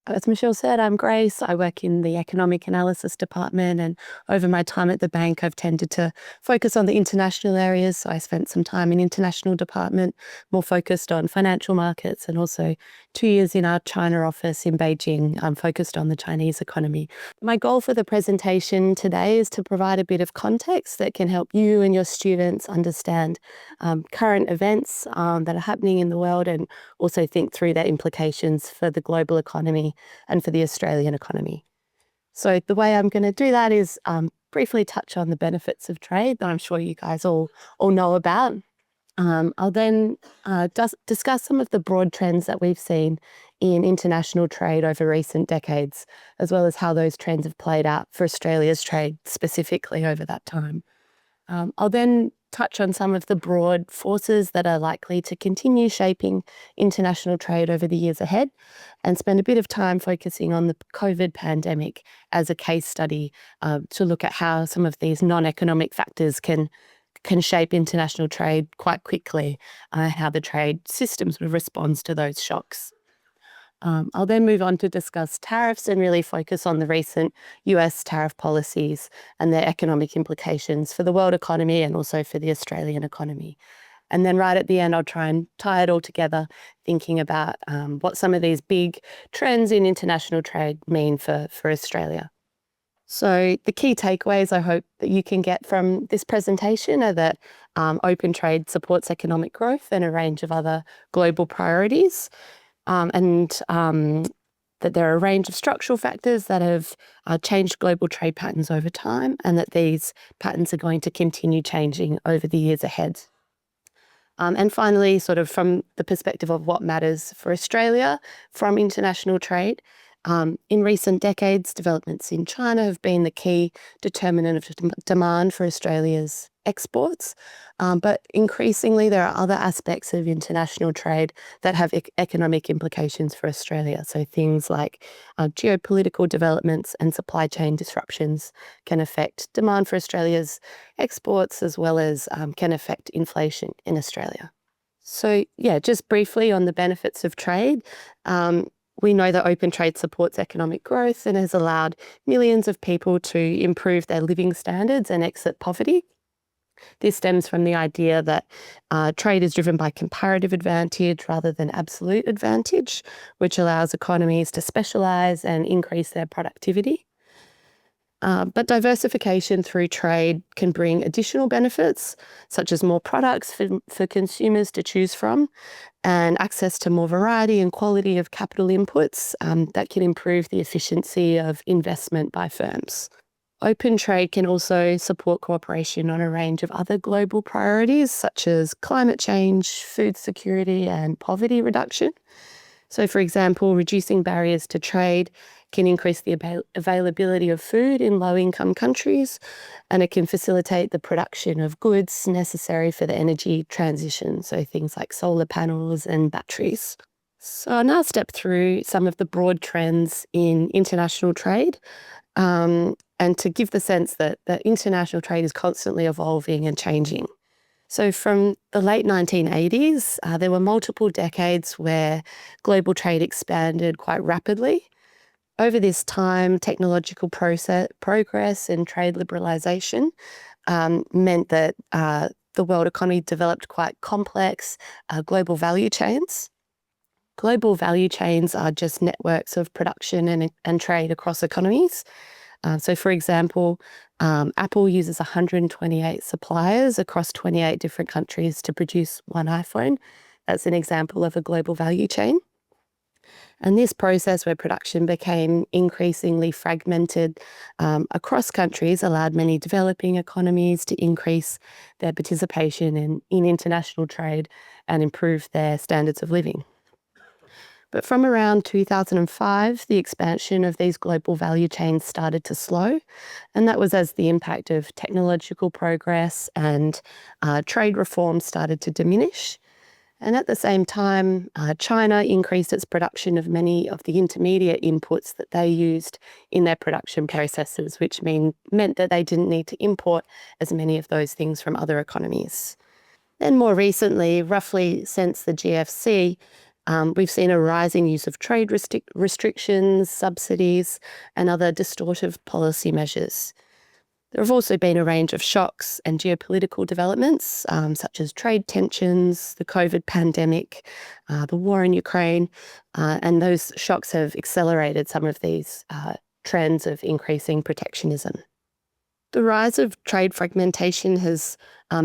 As Michelle said, I'm Grace. I work in the economic analysis department, and over my time at the bank, I've tended to focus on the international areas. So I spent some time in international department, more focused on financial markets, and also 2 years in our China office in Beijing, focused on the Chinese economy. My goal for the presentation today is to provide a bit of context that can help you and your students understand current events that are happening in the world, and also think through their implications for the global economy and for the Australian economy. So the way I'm going to do that is briefly touch on the benefits of trade that I'm sure you guys all know about. I'll then discuss some of the broad trends that we've seen in international trade over recent decades, as well as how those trends have played out for Australia's trade specifically over that time. I'll then touch on some of the broad forces that are likely to continue shaping international trade over the years ahead, and spend a bit of time focusing on the COVID pandemic as a case study to look at how some of these non-economic factors can shape international trade quite quickly, how the trade system sort of responds to those shocks. I'll then move on to discuss tariffs and really focus on the recent US tariff policies and their economic implications for the world economy and also for the Australian economy. And then right at the end, I'll try and tie it all together, thinking about what some of these big trends in international trade mean for Australia. So the key takeaways I hope that you can get from this presentation are that open trade supports economic growth and a range of other global priorities. And that there are a range of structural factors that have changed global trade patterns over time, and that these patterns are going to continue changing over the years ahead. And finally, sort of from the perspective of what matters for Australia from international trade, in recent decades, developments in China have been the key determinant of demand for Australia's exports. But increasingly, there are other aspects of international trade that have economic implications for Australia. So things like geopolitical developments and supply chain disruptions can affect demand for Australia's exports, as well as can affect inflation in Australia. So yeah, just briefly on the benefits of trade. We know that open trade supports economic growth and has allowed millions of people to improve their living standards and exit poverty. This stems from the idea that trade is driven by comparative advantage rather than absolute advantage, which allows economies to specialise and increase their productivity. But diversification through trade can bring additional benefits, such as more products for consumers to choose from, and access to more variety and quality of capital inputs that can improve the efficiency of investment by firms. Open trade can also support cooperation on a range of other global priorities, such as climate change, food security, and poverty reduction. So, for example, reducing barriers to trade can increase the availability of food in low-income countries, and it can facilitate the production of goods necessary for the energy transition, so things like solar panels and batteries. So I'll now step through some of the broad trends in international trade, and to give the sense that international trade is constantly evolving and changing. So from the late 1980s, there were multiple decades where global trade expanded quite rapidly. Over this time, technological progress and trade liberalisation meant that the world economy developed quite complex global value chains. Global value chains are just networks of production and trade across economies. So, for example, Apple uses 128 suppliers across 28 different countries to produce one iPhone. That's an example of a global value chain. And this process, where production became increasingly fragmented across countries, allowed many developing economies to increase their participation in international trade and improve their standards of living. But from around 2005, the expansion of these global value chains started to slow, and that was as the impact of technological progress and trade reform started to diminish. And at the same time, China increased its production of many of the intermediate inputs that they used in their production processes, which meant that they didn't need to import as many of those things from other economies. Then more recently, roughly since the GFC, We've seen a rising use of trade restrictions, subsidies, and other distortive policy measures. There have also been a range of shocks and geopolitical developments, such as trade tensions, the COVID pandemic, the war in Ukraine, and those shocks have accelerated some of these trends of increasing protectionism. The rise of trade fragmentation has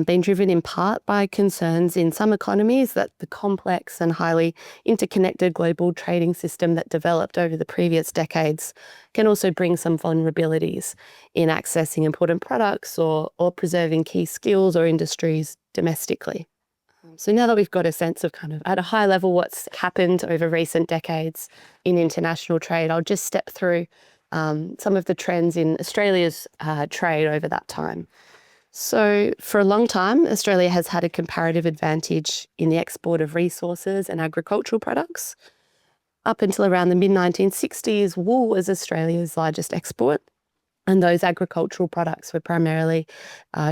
been driven in part by concerns in some economies that the complex and highly interconnected global trading system that developed over the previous decades can also bring some vulnerabilities in accessing important products or preserving key skills or industries domestically. So now that we've got a sense of kind of at a high level what's happened over recent decades in international trade, I'll just step through some of the trends in Australia's trade over that time. So for a long time, Australia has had a comparative advantage in the export of resources and agricultural products. Up until around the mid-1960s, wool was Australia's largest export, and those agricultural products were primarily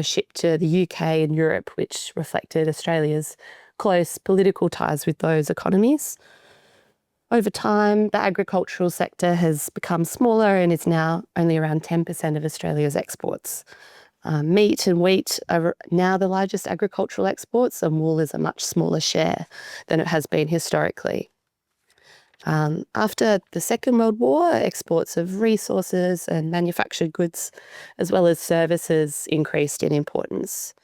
shipped to the UK and Europe, which reflected Australia's close political ties with those economies. Over time, the agricultural sector has become smaller and is now only around 10% of Australia's exports. Meat and wheat are now the largest agricultural exports, and wool is a much smaller share than it has been historically. After the Second World War, exports of resources and manufactured goods, as well as services, increased in importance.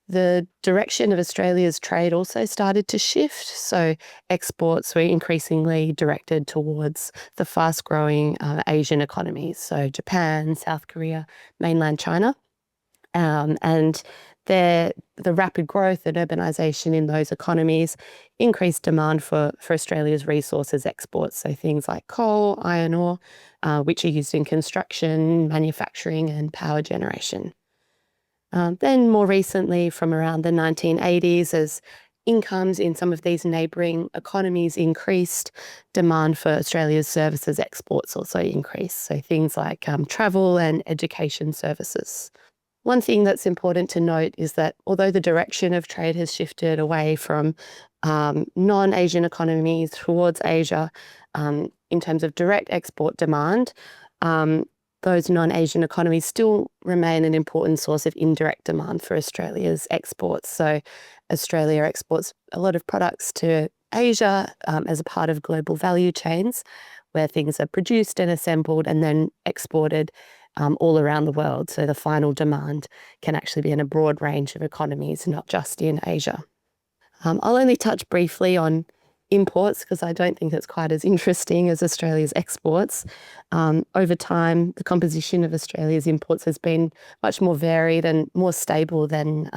The direction of Australia's trade also started to shift, so exports were increasingly directed towards the fast-growing Asian economies, so Japan, South Korea, mainland China. And the rapid growth and urbanisation in those economies increased demand for Australia's resources exports, so things like coal, iron ore, which are used in construction, manufacturing and power generation. Then more recently, from around the 1980s, as incomes in some of these neighbouring economies increased, demand for Australia's services exports also increased, so things like travel and education services. One thing that's important to note is that although the direction of trade has shifted away from non-Asian economies towards Asia in terms of direct export demand, those non-Asian economies still remain an important source of indirect demand for Australia's exports. So Australia exports a lot of products to Asia as a part of global value chains where things are produced and assembled and then exported all around the world. So the final demand can actually be in a broad range of economies, not just in Asia. I'll only touch briefly on imports because I don't think it's quite as interesting as Australia's exports. Over time, the composition of Australia's imports has been much more varied and more stable than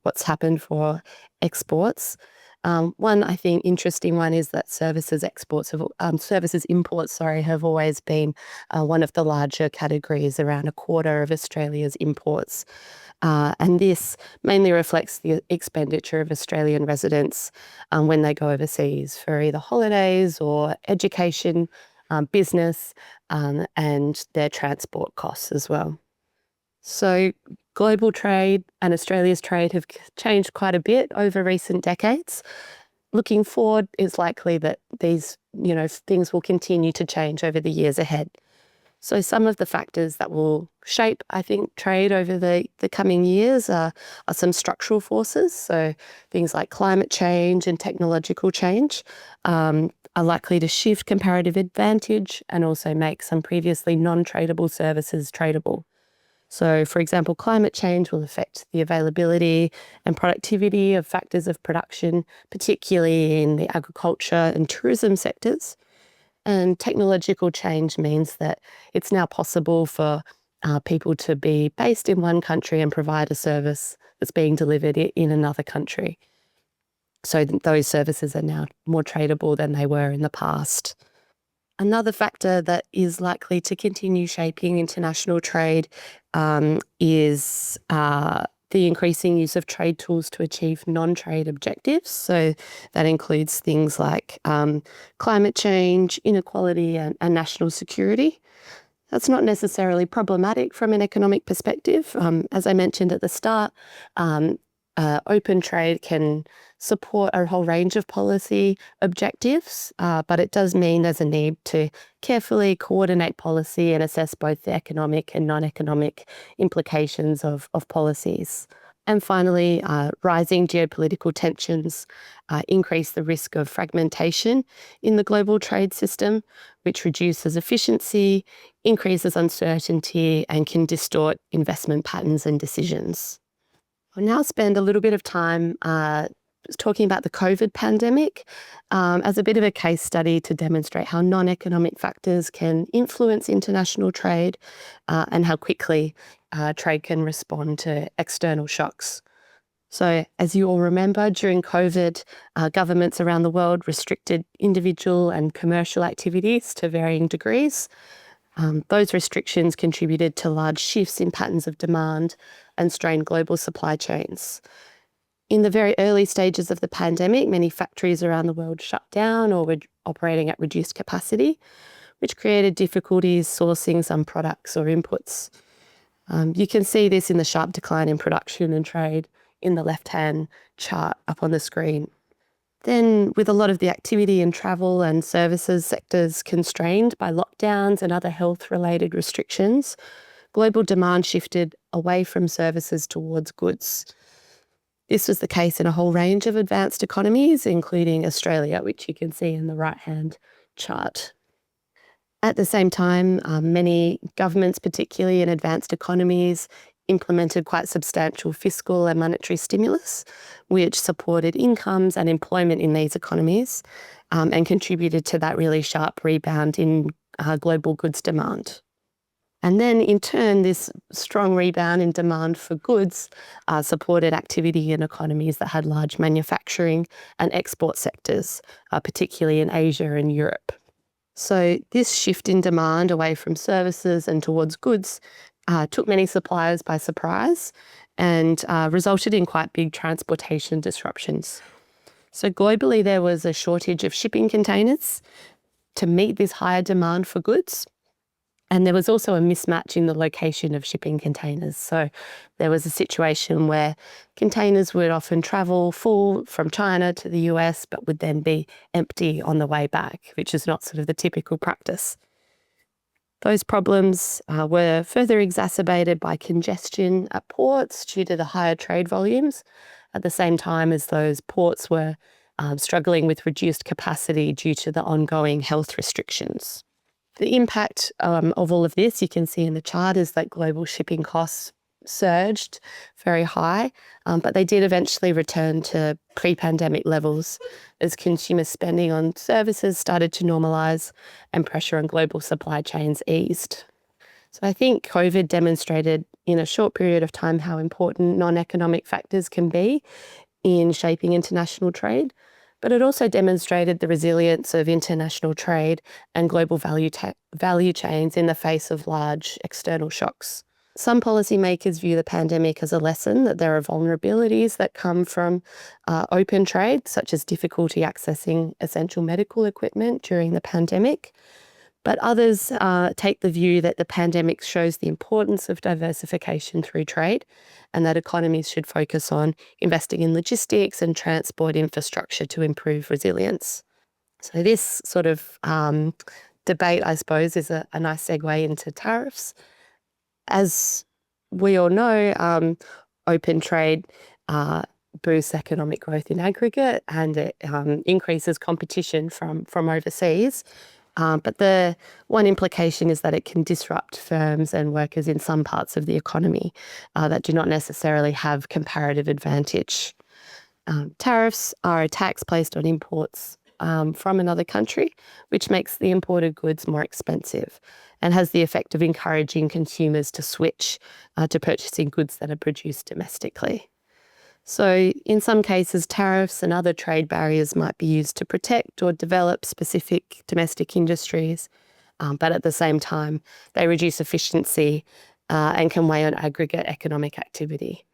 what's happened for exports. One, I think, interesting one is that services imports have always been one of the larger categories, around a quarter of Australia's imports. And this mainly reflects the expenditure of Australian residents when they go overseas for either holidays or education, business, and their transport costs as well. So global trade and Australia's trade have changed quite a bit over recent decades. Looking forward, it's likely that these, things will continue to change over the years ahead. So some of the factors that will shape, I think, trade over the coming years are some structural forces. So things like climate change and technological change are likely to shift comparative advantage and also make some previously non-tradable services tradable. So, for example, climate change will affect the availability and productivity of factors of production, particularly in the agriculture and tourism sectors. And technological change means that it's now possible for people to be based in one country and provide a service that's being delivered in another country. So those services are now more tradable than they were in the past. Another factor that is likely to continue shaping international trade is the increasing use of trade tools to achieve non-trade objectives. So that includes things like climate change, inequality, and national security. That's not necessarily problematic from an economic perspective. As I mentioned at the start, Open trade can support a whole range of policy objectives, but it does mean there's a need to carefully coordinate policy and assess both the economic and non-economic implications of policies. And finally, rising geopolitical tensions increase the risk of fragmentation in the global trade system, which reduces efficiency, increases uncertainty, and can distort investment patterns and decisions. I'll now spend a little bit of time talking about the COVID pandemic as a bit of a case study to demonstrate how non-economic factors can influence international trade and how quickly trade can respond to external shocks. So as you all remember, during COVID, governments around the world restricted individual and commercial activities to varying degrees. Those restrictions contributed to large shifts in patterns of demand and strained global supply chains. In the very early stages of the pandemic, many factories around the world shut down or were operating at reduced capacity, which created difficulties sourcing some products or inputs. You can see this in the sharp decline in production and trade in the left-hand chart up on the screen. Then, with a lot of the activity in travel and services sectors constrained by lockdowns and other health-related restrictions, global demand shifted away from services towards goods. This was the case in a whole range of advanced economies, including Australia, which you can see in the right-hand chart. At the same time, many governments, particularly in advanced economies, implemented quite substantial fiscal and monetary stimulus, which supported incomes and employment in these economies and contributed to that really sharp rebound in global goods demand. And then in turn, this strong rebound in demand for goods supported activity in economies that had large manufacturing and export sectors, particularly in Asia and Europe. So this shift in demand away from services and towards goods took many suppliers by surprise and resulted in quite big transportation disruptions. So globally, there was a shortage of shipping containers to meet this higher demand for goods. And there was also a mismatch in the location of shipping containers. So there was a situation where containers would often travel full from China to the US, but would then be empty on the way back, which is not sort of the typical practice. Those problems were further exacerbated by congestion at ports due to the higher trade volumes, at the same time as those ports were struggling with reduced capacity due to the ongoing health restrictions. The impact of all of this, you can see in the chart, is that global shipping costs surged very high, but they did eventually return to pre-pandemic levels as consumer spending on services started to normalise and pressure on global supply chains eased. So I think COVID demonstrated in a short period of time how important non-economic factors can be in shaping international trade. But it also demonstrated the resilience of international trade and global value chains in the face of large external shocks. Some policymakers view the pandemic as a lesson that there are vulnerabilities that come from open trade, such as difficulty accessing essential medical equipment during the pandemic. But others take the view that the pandemic shows the importance of diversification through trade and that economies should focus on investing in logistics and transport infrastructure to improve resilience. So this sort of debate, I suppose, is a nice segue into tariffs. As we all know, open trade boosts economic growth in aggregate and it increases competition from overseas. But the one implication is that it can disrupt firms and workers in some parts of the economy that do not necessarily have comparative advantage. Tariffs are a tax placed on imports from another country, which makes the imported goods more expensive and has the effect of encouraging consumers to switch to purchasing goods that are produced domestically. So in some cases, tariffs and other trade barriers might be used to protect or develop specific domestic industries, but at the same time, they reduce efficiency and can weigh on aggregate economic activity.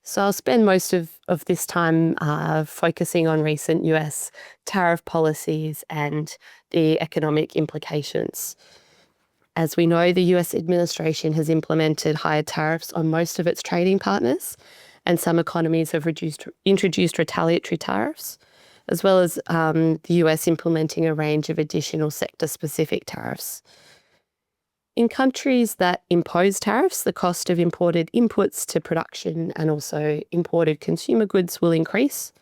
So I'll spend most of this time focusing on recent US tariff policies and the economic implications. As we know, the US administration has implemented higher tariffs on most of its trading partners, and some economies have introduced retaliatory tariffs, as well as the US implementing a range of additional sector-specific tariffs. In countries that impose tariffs, the cost of imported inputs to production and also imported consumer goods will increase.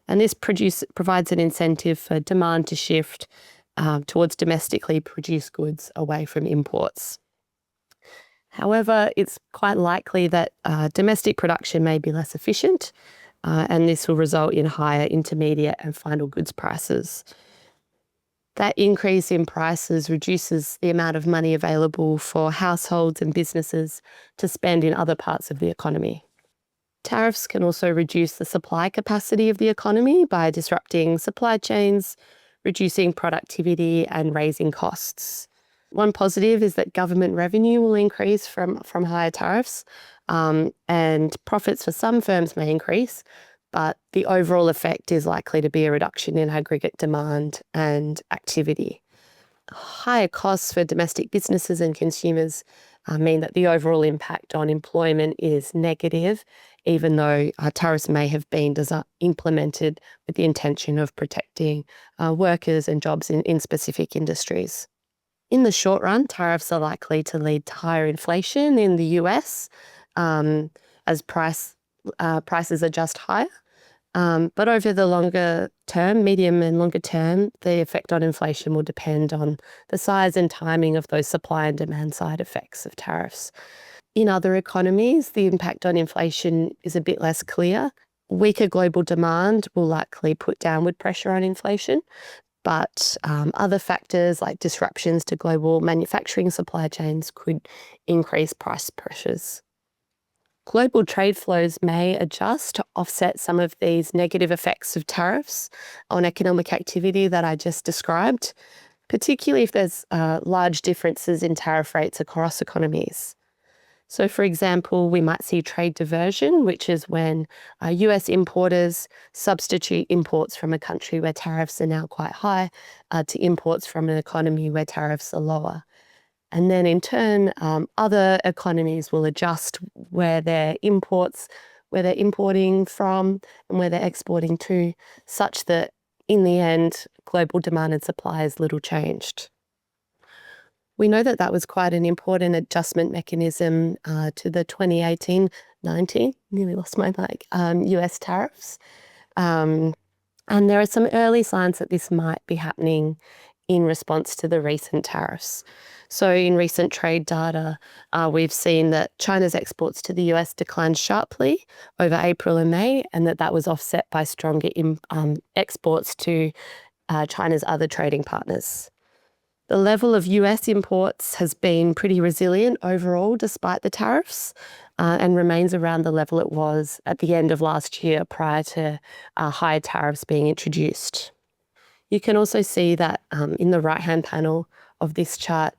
And this provides an incentive for demand to shift towards domestically produced goods away from imports. However, it's quite likely that domestic production may be less efficient, and this will result in higher intermediate and final goods prices. That increase in prices reduces the amount of money available for households and businesses to spend in other parts of the economy. Tariffs can also reduce the supply capacity of the economy by disrupting supply chains, reducing productivity, and raising costs. One positive is that government revenue will increase from higher tariffs, and profits for some firms may increase, but the overall effect is likely to be a reduction in aggregate demand and activity. Higher costs for domestic businesses and consumers mean that the overall impact on employment is negative, even though tariffs may have been implemented with the intention of protecting workers and jobs in specific industries. In the short run, tariffs are likely to lead to higher inflation in the US as prices are just higher. But over the longer term, medium and longer term, the effect on inflation will depend on the size and timing of those supply and demand side effects of tariffs. In other economies, the impact on inflation is a bit less clear. Weaker global demand will likely put downward pressure on inflation, but other factors like disruptions to global manufacturing supply chains could increase price pressures. Global trade flows may adjust to offset some of these negative effects of tariffs on economic activity that I just described, particularly if there's large differences in tariff rates across economies. So, for example, we might see trade diversion, which is when US importers substitute imports from a country where tariffs are now quite high to imports from an economy where tariffs are lower. And then in turn, other economies will adjust where they're importing from and where they're exporting to, such that in the end, global demand and supply is little changed. We know that that was quite an important adjustment mechanism to the 2018-19, nearly lost my mic, US tariffs. And there are some early signs that this might be happening in response to the recent tariffs. So in recent trade data, we've seen that China's exports to the US declined sharply over April and May, and that was offset by stronger exports to China's other trading partners. The level of US imports has been pretty resilient overall despite the tariffs and remains around the level it was at the end of last year prior to higher tariffs being introduced. You can also see that in the right-hand panel of this chart,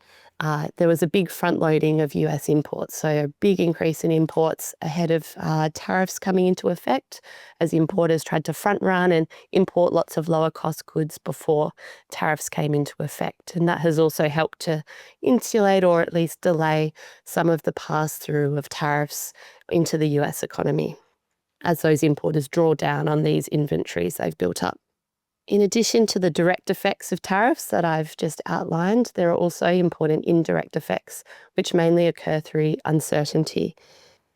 there was a big front-loading of US imports, so a big increase in imports ahead of tariffs coming into effect as importers tried to front-run and import lots of lower-cost goods before tariffs came into effect. And that has also helped to insulate or at least delay some of the pass-through of tariffs into the US economy as those importers draw down on these inventories they've built up. In addition to the direct effects of tariffs that I've just outlined, there are also important indirect effects, which mainly occur through uncertainty.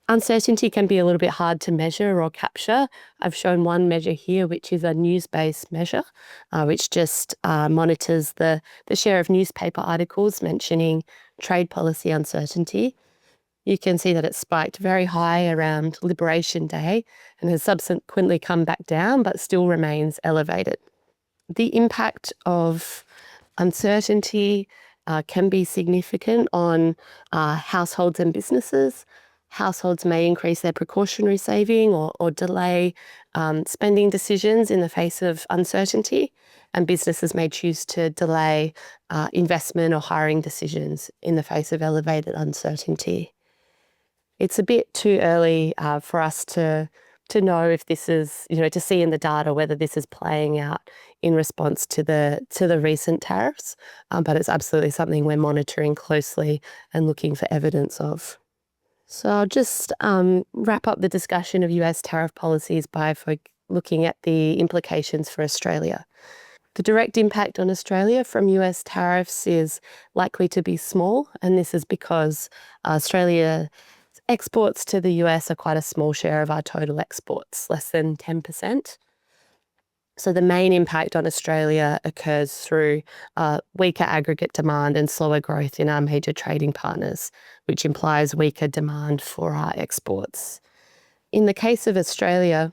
Uncertainty can be a little bit hard to measure or capture. I've shown one measure here, which is a news-based measure, which just monitors the share of newspaper articles mentioning trade policy uncertainty. You can see that it spiked very high around Liberation Day and has subsequently come back down, but still remains elevated. The impact of uncertainty can be significant on households and businesses. Households may increase their precautionary saving or delay spending decisions in the face of uncertainty, and businesses may choose to delay investment or hiring decisions in the face of elevated uncertainty. It's a bit too early for us to know if this is, to see in the data whether this is playing out in response to the recent tariffs, but it's absolutely something we're monitoring closely and looking for evidence of. So I'll just wrap up the discussion of US tariff policies by looking at the implications for Australia. The direct impact on Australia from US tariffs is likely to be small, and this is because Australia exports to the US are quite a small share of our total exports, less than 10%. So the main impact on Australia occurs through weaker aggregate demand and slower growth in our major trading partners, which implies weaker demand for our exports. In the case of Australia,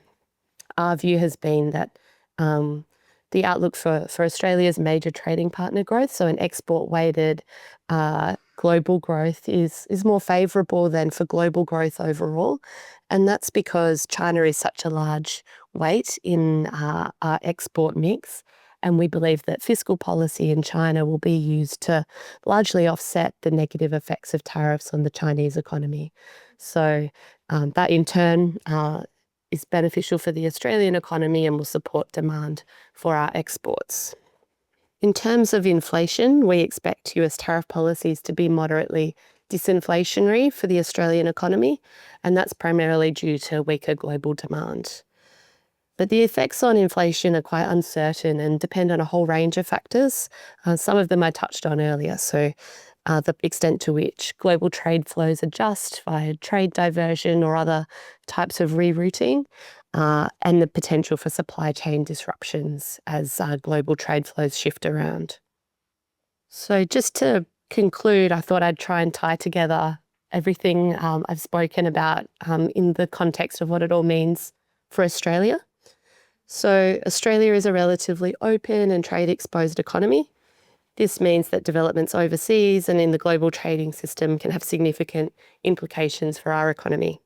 our view has been that the outlook for Australia's major trading partner growth, so an export-weighted global growth, is more favourable than for global growth overall. And that's because China is such a large weight in our export mix. And we believe that fiscal policy in China will be used to largely offset the negative effects of tariffs on the Chinese economy. So that in turn is beneficial for the Australian economy and will support demand for our exports. In terms of inflation, we expect US tariff policies to be moderately disinflationary for the Australian economy, and that's primarily due to weaker global demand. But the effects on inflation are quite uncertain and depend on a whole range of factors. Some of them I touched on earlier, so the extent to which global trade flows adjust via trade diversion or other types of rerouting, and the potential for supply chain disruptions as global trade flows shift around. So just to conclude, I thought I'd try and tie together everything I've spoken about in the context of what it all means for Australia. So Australia is a relatively open and trade-exposed economy. This means that developments overseas and in the global trading system can have significant implications for our economy.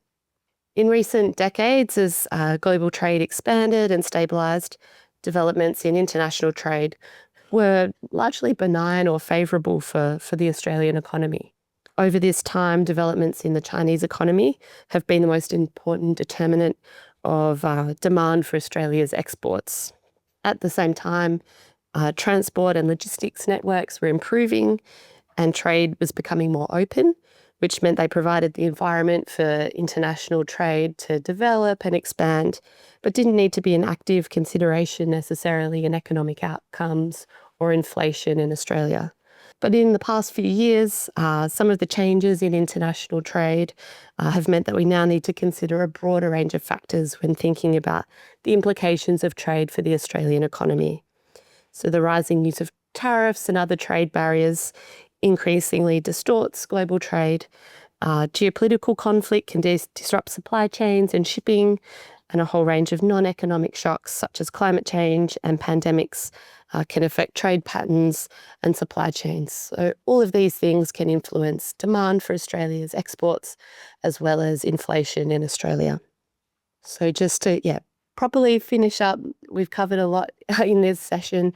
In recent decades, as global trade expanded and stabilised, developments in international trade were largely benign or favourable for the Australian economy. Over this time, developments in the Chinese economy have been the most important determinant of demand for Australia's exports. At the same time, transport and logistics networks were improving and trade was becoming more open, which meant they provided the environment for international trade to develop and expand, but didn't need to be an active consideration necessarily in economic outcomes or inflation in Australia. But in the past few years, some of the changes in international trade have meant that we now need to consider a broader range of factors when thinking about the implications of trade for the Australian economy. So the rising use of tariffs and other trade barriers increasingly distorts global trade. Geopolitical conflict can disrupt supply chains and shipping, and a whole range of non-economic shocks such as climate change and pandemics can affect trade patterns and supply chains. So all of these things can influence demand for Australia's exports as well as inflation in Australia. So just to properly finish up, we've covered a lot in this session.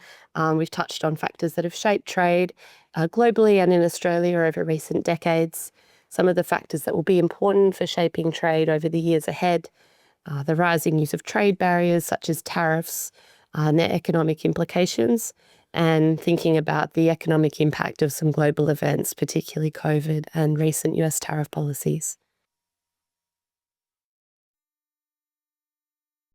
We've touched on factors that have shaped trade globally and in Australia over recent decades, some of the factors that will be important for shaping trade over the years ahead, the rising use of trade barriers such as tariffs and their economic implications, and thinking about the economic impact of some global events, particularly COVID and recent US tariff policies.